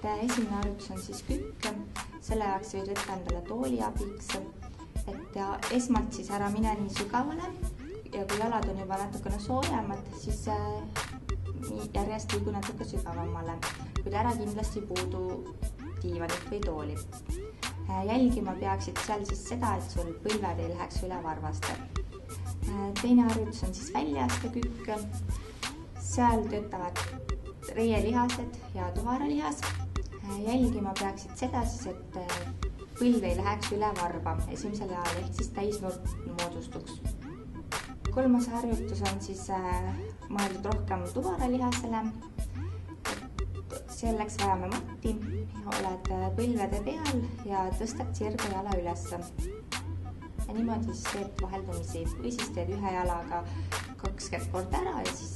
esimene harjutus on siis kükk, selle jaoks võid võtta endale tooli abiks, et esmalt siis ära mine nii sügavale ja kui jalad on juba natukene soojemad, siis järjest liigu natuke sügavamale, kuid ära kindlasti puudu diivanit või tooli. Jälgima peaksid seal siis seda, et sul põlved ei läheks üle varvaste. Teine harjutus on siis väljaaste kükk. Seal töötavad reielihased ja tuharalihas. Jälgima peaksid seda siis, et põlv ei läheks üle varba esimesel ajal ehk siis täisnurk moodustuks. Kolmas harjutus on siis mõeldud rohkem tuharalihasele. Selleks vajame matti, oled põlvede peal ja tõstad sirge jala üles. Ja niimoodi siis teed vaheldumisi või siis teed ühe jalaga 20 korda ära ja siis